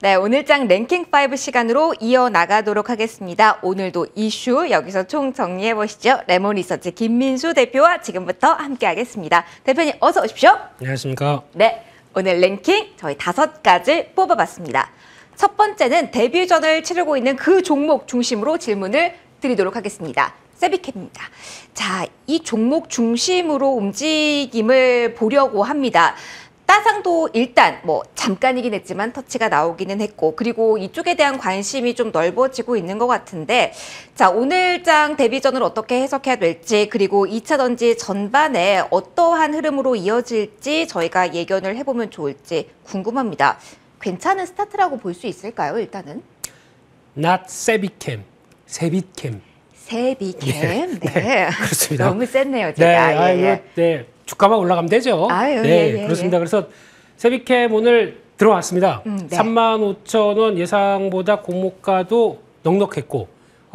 네, 오늘장 랭킹5 시간으로 이어나가도록 하겠습니다. 오늘도 이슈 여기서 총 정리해보시죠. 레몬리서치 김민수 대표와 지금부터 함께하겠습니다. 대표님 어서 오십시오. 안녕하십니까. 네, 오늘 랭킹 저희 5가지 뽑아봤습니다. 첫 번째는 데뷔전을 치르고 있는 그 종목 중심으로 질문을 드리도록 하겠습니다. 세비캡입니다. 자, 이 종목 중심으로 움직임을 보려고 합니다. 따상도 일단 뭐 잠깐이긴 했지만 터치가 나오기는 했고, 그리고 이쪽에 대한 관심이 좀 넓어지고 있는 것 같은데, 자, 오늘장 데뷔전을 어떻게 해석해야 될지, 그리고 2차 던지 전반에 어떠한 흐름으로 이어질지 저희가 예견을 해보면 좋을지 궁금합니다. 괜찮은 스타트라고 볼 수 있을까요, 일단은? Not 세비캠, 세비캠. 세비캠, 네. 네, 그렇습니다. 너무 셌네요, 제가. 네, 네. 주가만 올라가면 되죠. 아유, 네, 그렇습니다. 그래서 세비캠 오늘 들어왔습니다. 네. 35,000원 예상보다 공모가도 넉넉했고,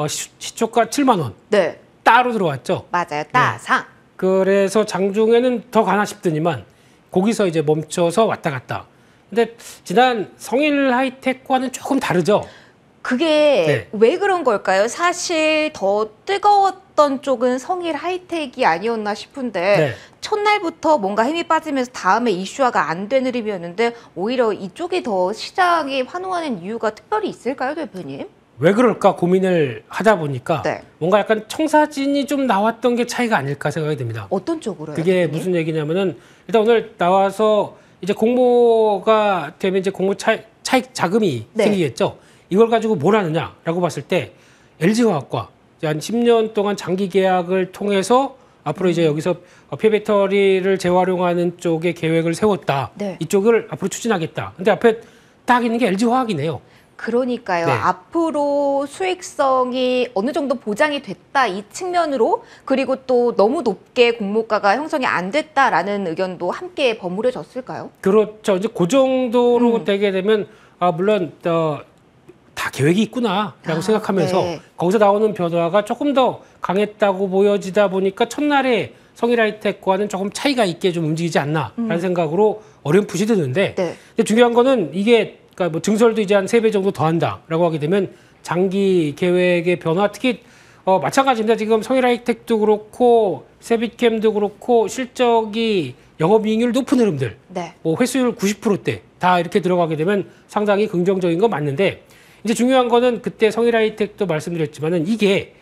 시초가 7만 원. 네. 따로 들어왔죠. 맞아요, 따상. 네. 그래서 장중에는 더 가나 싶더니만 거기서 이제 멈춰서 왔다 갔다. 근데 지난 성일 하이텍과는 조금 다르죠. 그게 왜 그런 걸까요? 사실 더 뜨거웠던 쪽은 성일 하이텍이 아니었나 싶은데 첫날부터 뭔가 힘이 빠지면서 다음에 이슈화가 안 되는 흐름이었는데 오히려 이쪽이 더 시장이 환호하는 이유가 특별히 있을까요, 대표님? 왜 그럴까 고민을 하다 보니까 뭔가 약간 청사진이 좀 나왔던 게 차이가 아닐까 생각이 듭니다. 어떤 쪽으로요? 그게 대표님? 무슨 얘기냐면은 일단 오늘 나와서 이제 공모가 되면 이제 공모 차익 자금이 생기겠죠. 이걸 가지고 뭘 하느냐라고 봤을 때 LG화학과 한 10년 동안 장기 계약을 통해서 앞으로 이제 여기서 폐배터리를 재활용하는 쪽에 계획을 세웠다. 이쪽을 앞으로 추진하겠다. 근데 앞에 딱 있는 게 LG화학이네요. 그러니까요. 앞으로 수익성이 어느 정도 보장이 됐다 이 측면으로, 그리고 또 너무 높게 공모가가 형성이 안 됐다라는 의견도 함께 버무려졌을까요? 그렇죠. 이제 그 정도로 되게 되면 물론 다 계획이 있구나라고 생각하면서 거기서 나오는 변화가 조금 더 강했다고 보여지다 보니까 첫날에 성일하이텍과는 조금 차이가 있게 좀 움직이지 않나라는 생각으로 어렴풋이 드는데 근데 중요한 거는 이게 그러니까 뭐 증설도 이제 한 3배 정도 더 한다라고 하게 되면 장기 계획의 변화, 특히 마찬가지입니다. 지금 성일하이텍도 그렇고 세비캠도 그렇고 실적이 영업이익률 높은 흐름들, 뭐 회수율 90%대 다 이렇게 들어가게 되면 상당히 긍정적인 건 맞는데, 이제 중요한 거는 그때 성일하이텍도 말씀드렸지만은 이게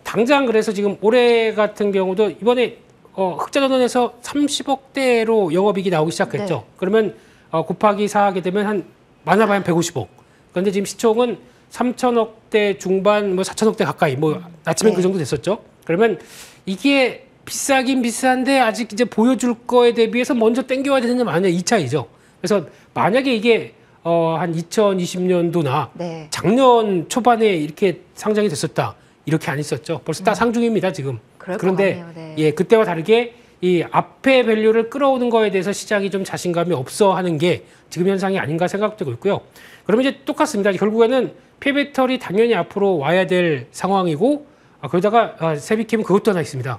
당장 그래서 지금 올해 같은 경우도 이번에 흑자전환에서 30억대로 영업이익이 나오기 시작했죠. 그러면 곱하기 4 하게 되면 한 많아봐야 150억. 그런데 지금 시총은 3천억대 중반, 뭐 4천억대 가까이, 뭐 아침엔 그 정도 됐었죠. 그러면 이게 비싸긴 비싼데 아직 이제 보여줄 거에 대비해서 먼저 땡겨야 되는 게 만약 2차이죠. 그래서 만약에 이게 한 2020년도나 작년 초반에 이렇게 상장이 됐었다. 이렇게 안 있었죠. 벌써 다 상중입니다, 지금. 그런데 예, 그때와 다르게 이 앞에 밸류를 끌어오는 거에 대해서 시장이 좀 자신감이 없어 하는 게 지금 현상이 아닌가 생각되고 있고요. 그러면 이제 똑같습니다. 결국에는 폐배터리 당연히 앞으로 와야 될 상황이고, 그러다가 세비캠은 그것도 하나 있습니다.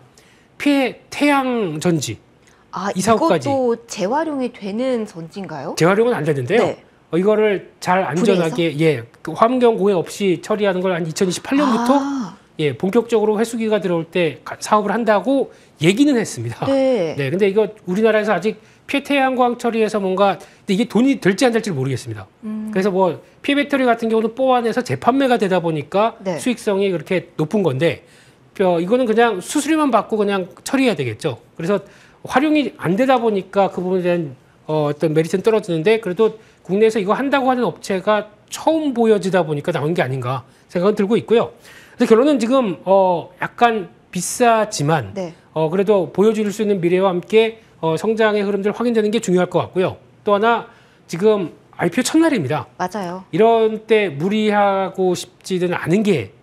태양 전지. 이 사업까지. 이것도 재활용이 되는 전지인가요? 재활용은 안 되는데요. 이거를 잘 안전하게 그 환경 오해 없이 처리하는 걸 한 2028년부터 본격적으로 회수기가 들어올 때 사업을 한다고 얘기는 했습니다. 근데 이거 우리나라에서 아직 폐태양광 처리해서 뭔가 근데 이게 돈이 될지 안 될지 모르겠습니다. 그래서 뭐 폐배터리 같은 경우는 뽑아내서 재판매가 되다 보니까 수익성이 그렇게 높은 건데 이거는 그냥 수수료만 받고 그냥 처리해야 되겠죠. 그래서 활용이 안 되다 보니까 그 부분에 대한 어떤 메리트는 떨어지는데, 그래도 국내에서 이거 한다고 하는 업체가 처음 보여지다 보니까 나온 게 아닌가 생각은 들고 있고요. 그래서 결론은 지금 약간 비싸지만 그래도 보여줄 수 있는 미래와 함께 성장의 흐름들 확인되는 게 중요할 것 같고요. 또 하나 지금 IPO 첫날입니다. 맞아요. 이런 때 무리하고 싶지는 않은 게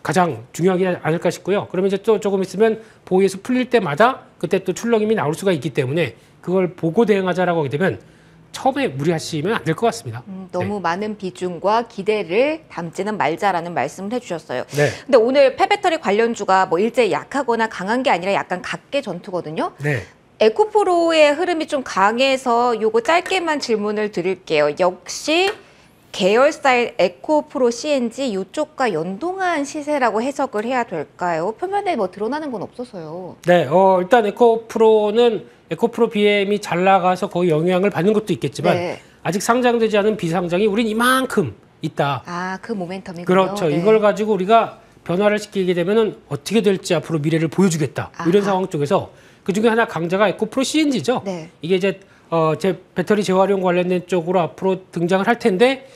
가장 중요하지 않을까 싶고요. 그러면 이제 또 조금 있으면 보유에서 풀릴 때마다 그때 또 출렁임이 나올 수가 있기 때문에 그걸 보고 대응하자라고 하게 되면 처음에 무리하시면 안 될 것 같습니다. 너무 많은 비중과 기대를 담지는 말자라는 말씀을 해주셨어요. 근데 오늘 폐배터리 관련주가 뭐 일제 약하거나 강한 게 아니라 약간 각계 전투거든요. 에코프로의 흐름이 좀 강해서 요거 짧게만 질문을 드릴게요. 역시 계열사의 에코프로 CNG 이쪽과 연동한 시세라고 해석을 해야 될까요? 표면에 뭐 드러나는 건 없어서요. 네, 일단 에코프로는 에코프로 BM이 잘 나가서 거의 영향을 받는 것도 있겠지만 네. 아직 상장되지 않은 비상장이 우린 이만큼 있다. 아, 그 모멘텀이군요. 그렇죠. 네. 이걸 가지고 우리가 변화를 시키게 되면은 어떻게 될지 앞으로 미래를 보여주겠다. 이런 아하. 상황 쪽에서 그 중에 하나 강자가 에코프로 CNG죠. 네. 이게 이제 제 배터리 재활용 관련된 쪽으로 앞으로 등장을 할 텐데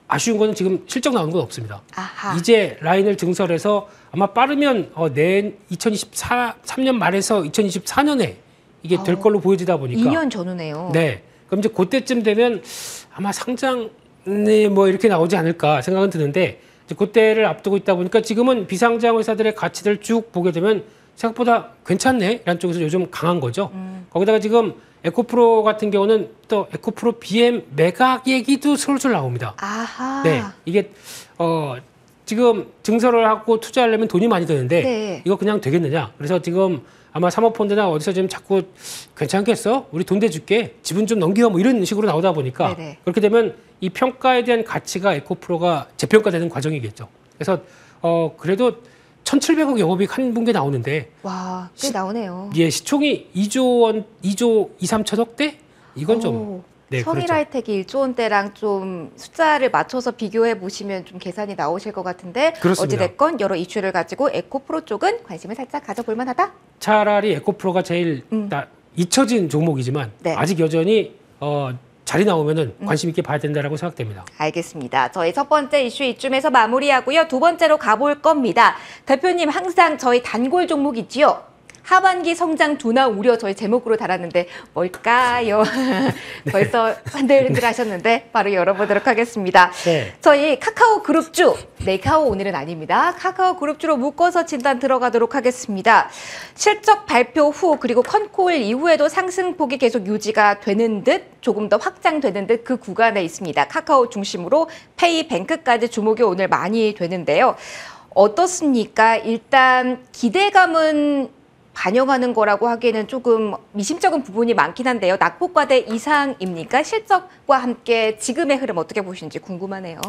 아쉬운 거는 지금 실적 나오는 건 없습니다. 아하. 이제 라인을 증설해서 아마 빠르면 내년 2023년 말에서 2024년에 이게 될 걸로 보여지다 보니까 2년 전후네요. 네. 그럼 이제 그때쯤 되면 아마 상장에 뭐 이렇게 나오지 않을까 생각은 드는데 이제 그때를 앞두고 있다 보니까 지금은 비상장 회사들의 가치들 쭉 보게 되면 생각보다 괜찮네 라는 쪽에서 요즘 강한 거죠. 거기다가 지금 에코프로 같은 경우는 또 에코프로 BM 매각 얘기도 솔솔 나옵니다. 아하. 네. 이게 지금 증설을 하고 투자하려면 돈이 많이 드는데 네. 이거 그냥 되겠느냐. 그래서 지금 아마 사모펀드나 어디서 지금 자꾸 괜찮겠어? 우리 돈 대줄게. 지분 좀 넘겨. 뭐 이런 식으로 나오다 보니까 네네. 그렇게 되면 이 평가에 대한 가치가 에코프로가 재평가되는 과정이겠죠. 그래서 그래도 1,700억 영업이익 한 분기 나오는데 와, 꽤 나오네요. 예, 시총이 2조 원, 2조 2, 3천억대? 이건 좀 오, 네, 성일하이텍이 1조 원대랑 좀 숫자를 맞춰서 비교해 보시면 좀 계산이 나오실 것 같은데 그렇습니다. 어찌됐건 여러 이슈를 가지고 에코프로 쪽은 관심을 살짝 가져볼 만하다. 차라리 에코프로가 제일 잊혀진 종목이지만 네. 아직 여전히 자리 나오면은 관심 있게 봐야 된다라고 생각됩니다. 알겠습니다. 저희 첫 번째 이슈 이쯤에서 마무리하고요. 두 번째로 가볼 겁니다. 대표님 항상 저희 단골 종목 있지요? 하반기 성장 둔화 우려 저희 제목으로 달았는데 뭘까요? 벌써 흔들흔들 하셨는데 바로 열어보도록 하겠습니다. 네. 저희 카카오 그룹주, 네카오 오늘은 아닙니다. 카카오 그룹주로 묶어서 진단 들어가도록 하겠습니다. 실적 발표 후 그리고 컨콜 이후에도 상승폭이 계속 유지가 되는 듯 조금 더 확장되는 듯 그 구간에 있습니다. 카카오 중심으로 페이뱅크까지 주목이 오늘 많이 되는데요. 어떻습니까? 일단 기대감은 반영하는 거라고 하기에는 조금 미심쩍은 부분이 많긴 한데요. 낙폭과대 이상입니까? 실적과 함께 지금의 흐름 어떻게 보시는지 궁금하네요.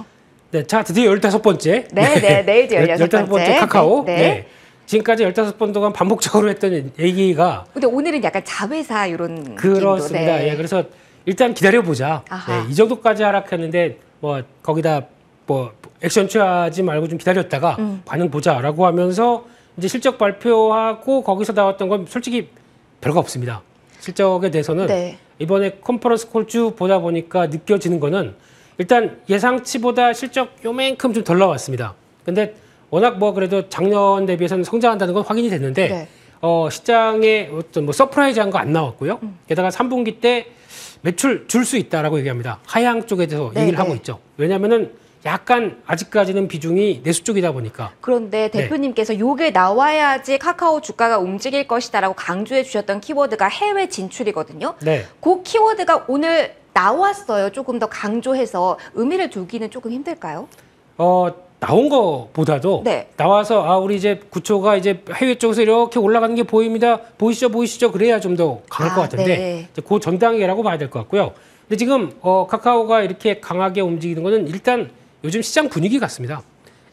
네, 자 드디어 15번째. 네, 내일도 15번째 카카오. 네. 네. 지금까지 15번 동안 반복적으로 했던 얘기가 근데 오늘은 약간 자회사 이런 그렇습니다. 느낌도, 네. 예, 그래서 일단 기다려보자. 아하. 네, 이 정도까지 하락했는데 뭐 거기다 뭐 액션 취하지 말고 좀 기다렸다가 반응 보자라고 하면서 이제 실적 발표하고 거기서 나왔던 건 솔직히 별거 없습니다. 실적에 대해서는 네. 이번에 컨퍼런스 콜 쭉 보다 보니까 느껴지는 거는 일단 예상치보다 실적 요만큼 좀 덜 나왔습니다. 근데 워낙 뭐 그래도 작년 대비해서는 성장한다는 건 확인이 됐는데 네. 시장에 어떤 뭐 서프라이즈한 거 안 나왔고요. 게다가 3분기 때 매출 줄 수 있다라고 얘기합니다. 하향 쪽에 대해서 네, 얘기를 네. 하고 있죠. 왜냐하면은 약간 아직까지는 비중이 내수 쪽이다 보니까 그런데 대표님께서 요게 나와야지 카카오 주가가 움직일 것이다라고 강조해 주셨던 키워드가 해외 진출이거든요. 네. 그 키워드가 오늘 나왔어요. 조금 더 강조해서 의미를 두기는 조금 힘들까요? 나온 거보다도 네. 나와서 우리 이제 구초가 이제 해외 쪽에서 이렇게 올라가는 게 보입니다. 보이시죠? 그래야 좀 더 강할 것 같은데 네. 이제 그 전단계라고 봐야 될 것 같고요. 근데 지금 카카오가 이렇게 강하게 움직이는 거는 일단 요즘 시장 분위기 같습니다.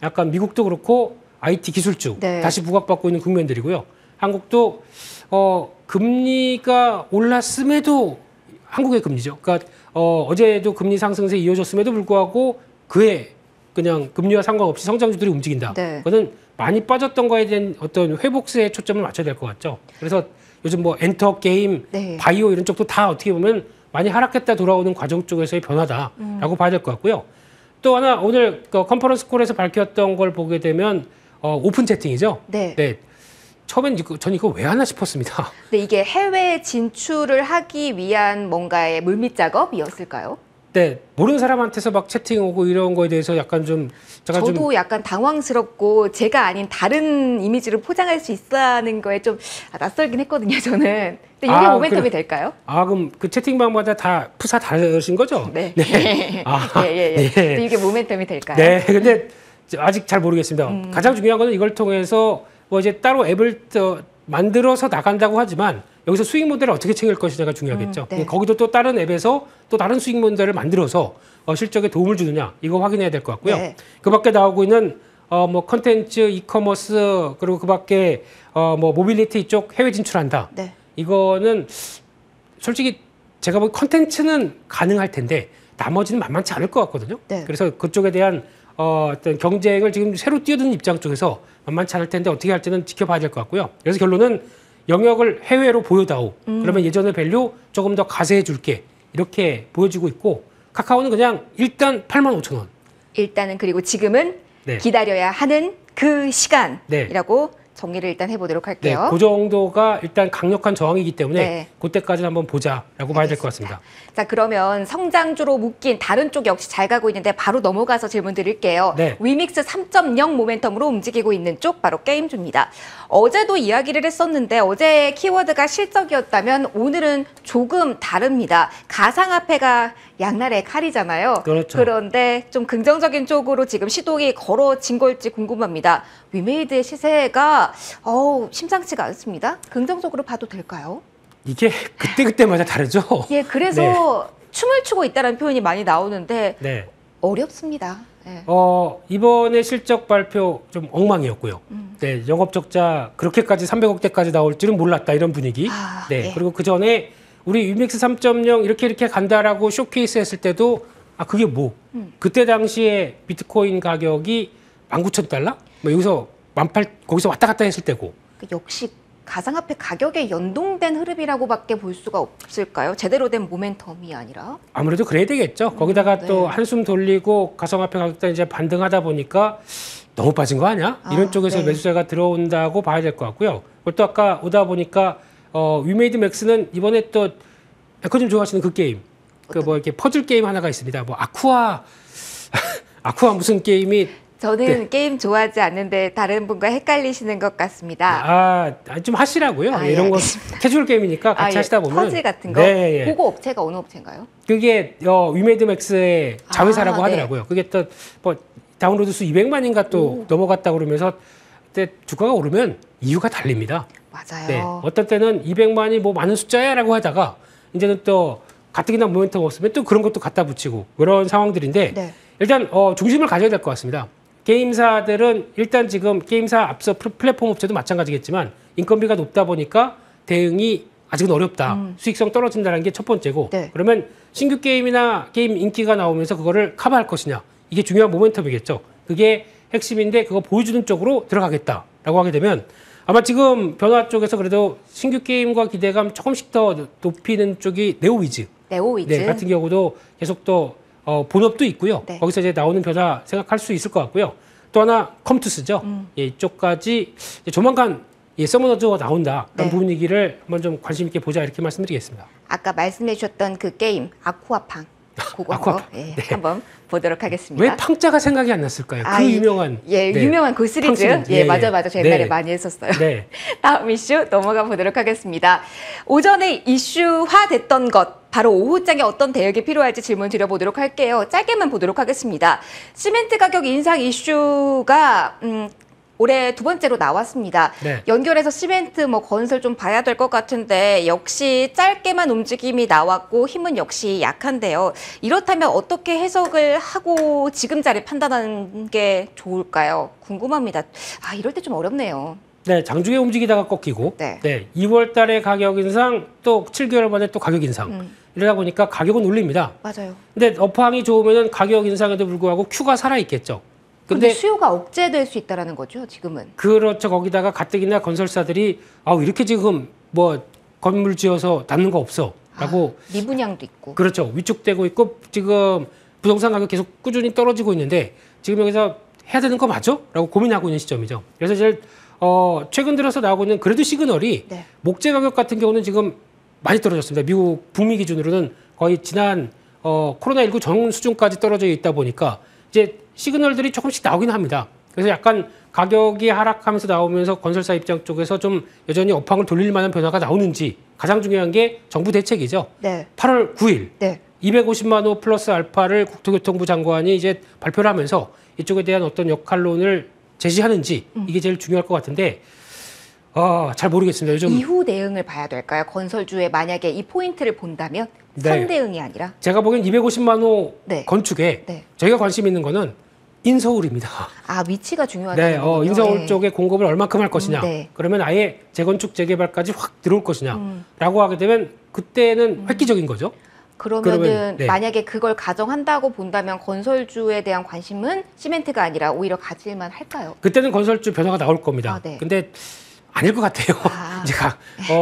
약간 미국도 그렇고 IT 기술주 네. 다시 부각받고 있는 국면들이고요. 한국도 금리가 올랐음에도 한국의 금리죠. 그러니까 어제도 금리 상승세 이어졌음에도 불구하고 그에 그냥 금리와 상관없이 성장주들이 움직인다. 네. 그거는 많이 빠졌던 거에 대한 어떤 회복세에 초점을 맞춰야 될 것 같죠. 그래서 요즘 뭐 엔터, 게임, 네. 바이오 이런 쪽도 다 어떻게 보면 많이 하락했다 돌아오는 과정 쪽에서의 변화다라고 봐야 될 것 같고요. 또 하나 오늘 컨퍼런스 콜에서 밝혔던 걸 보게 되면 오픈 채팅이죠. 네. 처음엔 전 이거 왜 하나 싶었습니다. 근데 이게 해외 진출을 하기 위한 뭔가의 물밑 작업이었을까요? 네, 모르는 사람한테서 막 채팅 오고 이런 거에 대해서 약간 좀 제가 저도 약간 당황스럽고 제가 아닌 다른 이미지를 포장할 수 있다는 거에 좀 낯설긴 했거든요, 저는. 근데 이게 모멘텀이 될까요? 그럼 그 채팅방마다 다 푸사 다르신 거죠? 네. 네. 예. 근데 이게 모멘텀이 될까요? 네, 근데 아직 잘 모르겠습니다. 가장 중요한 거는 이걸 통해서 뭐 이제 따로 앱을 만들어서 나간다고 하지만 여기서 수익 모델을 어떻게 챙길 것이냐가 중요하겠죠. 네. 거기도 또 다른 앱에서 또 다른 수익 모델을 만들어서 실적에 도움을 주느냐 이거 확인해야 될 것 같고요. 네. 그밖에 나오고 있는 뭐 컨텐츠, 이커머스 그리고 그밖에 뭐 모빌리티 쪽 해외 진출한다. 네. 이거는 솔직히 제가 보기 컨텐츠는 가능할 텐데 나머지는 만만치 않을 것 같거든요. 네. 그래서 그쪽에 대한 어떤 경쟁을 지금 새로 뛰어드는 입장 쪽에서 만만치 않을 텐데 어떻게 할지는 지켜봐야 될 것 같고요. 그래서 결론은 영역을 해외로 보여다오. 그러면 예전의 밸류 조금 더 가세해 줄게. 이렇게 보여지고 있고 카카오는 그냥 일단 85,000원. 일단은 그리고 지금은 네. 기다려야 하는 그 네. 시간이라고 정리를 일단 해보도록 네, 할게요. 그 정도가 일단 강력한 저항이기 때문에 네. 그때까지는 한번 보자라고 봐야 될 것 같습니다. 자, 그러면 성장주로 묶인 다른 쪽 역시 잘 가고 있는데 바로 넘어가서 질문 드릴게요. 네. 위믹스 3.0 모멘텀으로 움직이고 있는 쪽 바로 게임주입니다. 어제도 이야기를 했었는데 어제 키워드가 실적이었다면 오늘은 조금 다릅니다. 가상화폐가 양날의 칼이잖아요. 그렇죠. 그런데 좀 긍정적인 쪽으로 지금 시동이 걸어진 걸지 궁금합니다. 위메이드의 시세가 심상치가 않습니다. 긍정적으로 봐도 될까요? 이게 그때마다 다르죠? 예, 그래서 춤을 추고 있다는 표현이 많이 나오는데 네. 어렵습니다. 네. 이번에 실적 발표 좀 엉망이었고요. 네, 영업 적자 그렇게까지 300억대까지 나올 줄은 몰랐다 이런 분위기. 네. 예. 그리고 그 전에 우리 위믹스 3.0 이렇게 간다라고 쇼케이스 했을 때도 그게 뭐? 그때 당시에 비트코인 가격이 19,000달러? 뭐 여기서 18 거기서 왔다 갔다 했을 때고. 역시 가상화폐 가격에 연동된 흐름이라고밖에 볼 수가 없을까요? 제대로 된 모멘텀이 아니라. 아무래도 그래야 되겠죠. 거기다가 네. 또 한숨 돌리고 가상화폐 가격도 이제 반등하다 보니까 너무 빠진 거 아니야? 이런 쪽에서 네. 매수세가 들어온다고 봐야 될 것 같고요. 그리고 또 아까 오다 보니까 위메이드 맥스는 이번에 또 에코님 좋아하시는 그 게임, 그 뭐 이렇게 퍼즐 게임 하나가 있습니다. 뭐 아쿠아 무슨 게임이 저는 게임 좋아하지 않는데 다른 분과 헷갈리시는 것 같습니다. 좀 하시라고요. 예, 이런 거 알겠습니다. 캐주얼 게임이니까 같이 하시다 보면 퍼즐 같은 거? 네, 예. 그거 업체가 어느 업체인가요? 그게 위메이드 맥스의 자회사라고 네. 하더라고요. 그게 또 뭐 다운로드 수 200만인가 또 넘어갔다 그러면서 그때 주가가 오르면 이유가 달립니다. 맞아요. 네. 어떤 때는 200만이 뭐 많은 숫자야라고 하다가 이제는 또 가뜩이나 모멘텀 없으면 또 그런 것도 갖다 붙이고 그런 상황들인데 네. 일단 중심을 가져야 될 것 같습니다. 게임사들은 일단 지금 게임사 앞서 플랫폼 업체도 마찬가지겠지만 인건비가 높다 보니까 대응이 아직은 어렵다. 수익성 떨어진다는 게 첫 번째고 네. 그러면 신규 게임이나 게임 인기가 나오면서 그거를 커버할 것이냐. 이게 중요한 모멘텀이겠죠. 그게 핵심인데 그거 보여주는 쪽으로 들어가겠다라고 하게 되면 아마 지금 변화 쪽에서 그래도 신규 게임과 기대감 조금씩 더 높이는 쪽이 네오위즈. 네오위즈. 같은 경우도 계속 또 본업도 있고요. 네. 거기서 이제 나오는 변화 생각할 수 있을 것 같고요. 또 하나 컴투스죠. 예, 이쪽까지 이제 조만간 서머너즈가 나온다. 그런 네. 분위기를 한번 좀 관심 있게 보자 이렇게 말씀드리겠습니다. 아까 말씀해 주셨던 그 게임 아쿠아팡. 그거 아쿠아팡. 네, 네. 한번 보도록 하겠습니다. 왜 팡자가 생각이 안 났을까요? 그 유명한 네, 유명한 그 시리즈. 팡 시리즈. 예, 맞아. 저 옛날에 네. 많이 했었어요. 네. 다음 이슈 넘어가 보도록 하겠습니다. 오전에 이슈화됐던 것, 바로 오후장에 어떤 대응이 필요할지 질문 드려보도록 할게요. 짧게만 보도록 하겠습니다. 시멘트 가격 인상 이슈가 올해 두 번째로 나왔습니다. 네. 연결해서 시멘트 건설 좀 봐야 될 것 같은데 역시 짧게만 움직임이 나왔고 힘은 역시 약한데요. 이렇다면 어떻게 해석을 하고 지금 자리 판단하는 게 좋을까요? 궁금합니다. 이럴 때 좀 어렵네요. 네, 장중에 움직이다가 꺾이고, 네. 2월 달에 가격 인상, 또 7개월 만에 또 가격 인상. 이러다 보니까 가격은 올립니다. 맞아요. 근데 업황이 좋으면 가격 인상에도 불구하고 큐가 살아있겠죠. 근데 수요가 억제될 수 있다는 거죠, 지금은. 그렇죠. 거기다가 가뜩이나 건설사들이 이렇게 지금 뭐 건물 지어서 남는 거 없어. 라고. 미분양도 있고. 그렇죠. 위축되고 있고 지금 부동산 가격 계속 꾸준히 떨어지고 있는데 지금 여기서 해야 되는 거 맞아? 라고 고민하고 있는 시점이죠. 그래서 제일 최근 들어서 나오고 있는 그래도 시그널이 네. 목재 가격 같은 경우는 지금 많이 떨어졌습니다. 미국 북미 기준으로는 거의 지난 코로나19 전 수준까지 떨어져 있다 보니까 이제 시그널들이 조금씩 나오긴 합니다. 그래서 약간 가격이 하락하면서 나오면서 건설사 입장 쪽에서 좀 여전히 업황을 돌릴 만한 변화가 나오는지 가장 중요한 게 정부 대책이죠. 네. 8월 9일 네. 250만 호 플러스 알파를 국토교통부 장관이 이제 발표를 하면서 이쪽에 대한 어떤 역할론을 제시하는지 이게 제일 중요할 것 같은데 잘 모르겠습니다. 요즘 이후 대응을 봐야 될까요? 건설주에 만약에 이 포인트를 본다면 네. 선대응이 아니라 제가 보기엔 250만 호 네. 건축에 네. 저희가 관심 있는 거는 인서울입니다. 위치가 중요하다는 네, 거군요. 인서울 네. 쪽에 공급을 얼마큼 할 것이냐. 네. 그러면 아예 재건축 재개발까지 확 들어올 것이냐라고 하게 되면 그때는 획기적인 거죠. 그러면은 네. 만약에 그걸 가정한다고 본다면 건설주에 대한 관심은 시멘트가 아니라 오히려 가질만 할까요? 그때는 건설주 변화가 나올 겁니다. 네. 근데 아닐 것 같아요. 아.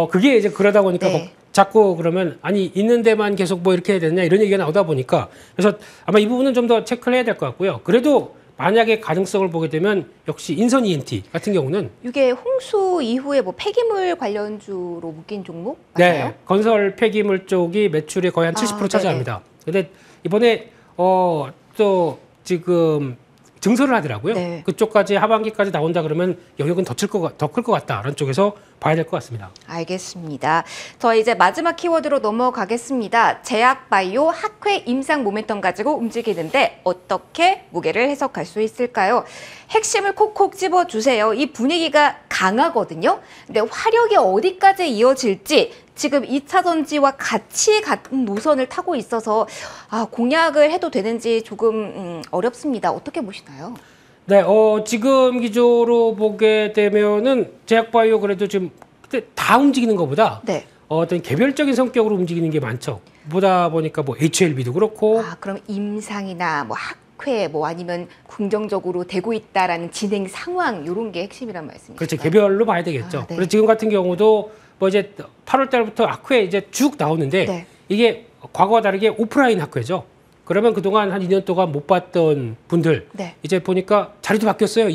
그게 이제 그러다 보니까 네. 자꾸 그러면 아니 있는 데만 계속 뭐 이렇게 해야 되느냐 이런 얘기가 나오다 보니까 그래서 아마 이 부분은 좀 더 체크를 해야 될 것 같고요. 그래도 만약에 가능성을 보게 되면 역시 인선 ENT 같은 경우는 이게 홍수 이후에 뭐 폐기물 관련주로 묶인 종목 맞나요? 네, 건설 폐기물 쪽이 매출의 거의 한 70% 차지합니다. 근데 이번에 또 지금 증설을 하더라고요. 네. 그쪽까지 하반기까지 나온다 그러면 영역은 더 클 것 같다라는 쪽에서 봐야 될 것 같습니다. 알겠습니다. 저 이제 마지막 키워드로 넘어가겠습니다. 제약바이오 학회 임상 모멘텀 가지고 움직이는데 어떻게 무게를 해석할 수 있을까요? 핵심을 콕콕 집어주세요. 이 분위기가 강하거든요. 근데 화력이 어디까지 이어질지 지금 2차 전지와 같이 같은 노선을 타고 있어서 공약을 해도 되는지 조금 어렵습니다. 어떻게 보시나요? 네, 지금 기조로 보게 되면은 제약바이오 그래도 지금 그때 다 움직이는 것보다 네. 어떤 개별적인 성격으로 움직이는 게 많죠. 보다 보니까 뭐 HLB도 그렇고 그럼 임상이나 뭐 학회 뭐 아니면 긍정적으로 되고 있다라는 진행 상황 이런 게 핵심이란 말씀이시죠? 그렇죠. 개별로 봐야 되겠죠. 네. 그래서 지금 같은 경우도 뭐 이제 8월 달부터 학회 이제 쭉 나오는데 네. 이게 과거와 다르게 오프라인 학회죠. 그러면 그동안 한 2년 동안 못 봤던 분들 네. 이제 보니까 자리도 바뀌었어요.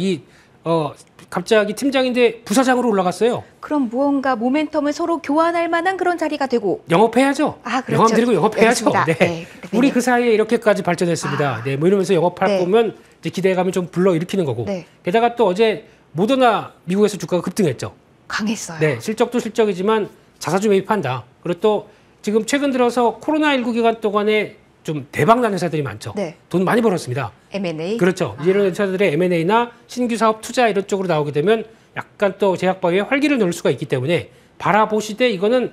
갑자기 팀장인데 부사장으로 올라갔어요. 그럼 무언가 모멘텀을 서로 교환할 만한 그런 자리가 되고 영업해야죠. 그렇죠. 영업 드리고 영업해야죠. 알겠습니다. 네. 네. 우리 그 사이에 이렇게까지 발전했습니다. 네, 뭐 이러면서 영업할 네. 거면 이제 기대감이 좀 불러일으키는 거고. 네. 게다가 또 어제 모더나 미국에서 주가가 급등했죠. 강했어요. 네, 실적도 실적이지만 자사주 매입한다. 그리고 또 지금 최근 들어서 코로나19 기간 동안에 좀 대박난 회사들이 많죠. 네. 돈 많이 벌었습니다. M&A. 그렇죠. 이런 회사들의 M&A나 신규 사업 투자 이런 쪽으로 나오게 되면 약간 또 제약바이오에 활기를 넣을 수가 있기 때문에 바라보시되 이거는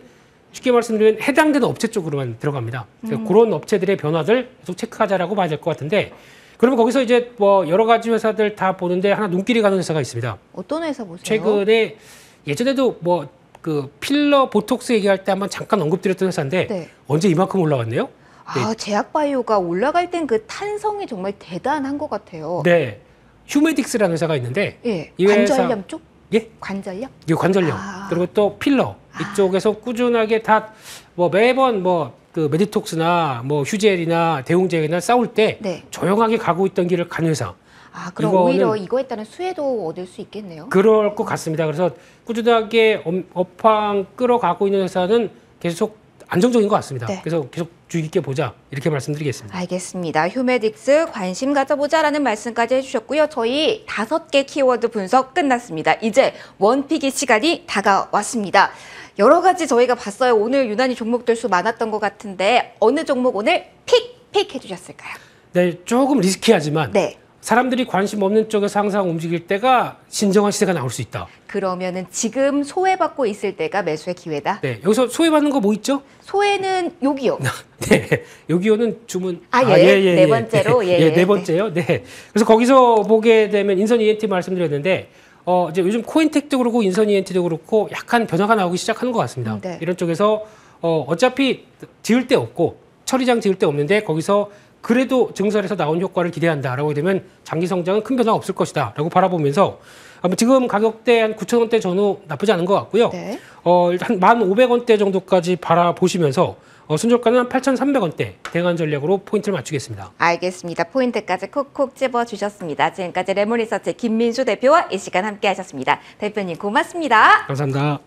쉽게 말씀드리면 해당되는 업체 쪽으로만 들어갑니다. 그래서 그런 업체들의 변화들 계속 체크하자라고 봐야 될 것 같은데 그러면 거기서 이제 뭐 여러 가지 회사들 다 보는데 하나 눈길이 가는 회사가 있습니다. 어떤 회사 보세요? 최근에 예전에도 뭐 그 필러 보톡스 얘기할 때 한번 잠깐 언급드렸던 회사인데 네. 언제 이만큼 올라왔네요? 제약바이오가 올라갈 땐 그 탄성이 정말 대단한 것 같아요. 네, 휴메딕스라는 회사가 있는데 예. 이 회사- 관절염 쪽? 예, 관절염? 이 관절염 그리고 또 필러 이쪽에서 꾸준하게 다 뭐 매번 뭐 그 메디톡스나 뭐 휴젤이나 대웅제나 싸울 때 네. 조용하게 가고 있던 길을 간 회사. 그럼 이거는- 오히려 이거에 따른 수혜도 얻을 수 있겠네요. 그럴 것 같습니다. 그래서 꾸준하게 업황 끌어가고 있는 회사는 계속 안정적인 것 같습니다. 네. 그래서 계속 주의 깊게 보자 이렇게 말씀드리겠습니다. 알겠습니다. 휴메딕스 관심 가져보자라는 말씀까지 해주셨고요. 저희 5개 키워드 분석 끝났습니다. 이제 원픽의 시간이 다가왔습니다. 여러 가지 저희가 봤어요. 오늘 유난히 종목들 수 많았던 것 같은데 어느 종목 오늘 픽 해주셨을까요? 네, 조금 리스키하지만 네. 사람들이 관심 없는 쪽에서 항상 움직일 때가 진정한 시세가 나올 수 있다. 그러면은 지금 소외받고 있을 때가 매수의 기회다. 네, 여기서 소외받는 거 뭐 있죠? 소외는 여기요. 네, 요기요는 주문. 네 번째로. 네 번째요. 네. 그래서 거기서 보게 되면 인선 ENT 말씀드렸는데, 이제 요즘 코인텍도 그렇고 인선 ENT도 그렇고 약간 변화가 나오기 시작하는 것 같습니다. 네. 이런 쪽에서 어차피 지을 데 없고 처리장 지을 데 없는데 거기서 그래도 증설에서 나온 효과를 기대한다라고 되면 장기 성장은 큰 변화가 없을 것이다라고 바라보면서 지금 가격대 한 9,000원대 전후 나쁘지 않은 것 같고요. 네. 한 1,500원대 정도까지 바라보시면서 순저가는 한 8,300원대 대응한 전략으로 포인트를 맞추겠습니다. 알겠습니다. 포인트까지 콕콕 집어주셨습니다. 지금까지 레몬리서치 김민수 대표와 이 시간 함께 하셨습니다. 대표님 고맙습니다. 감사합니다.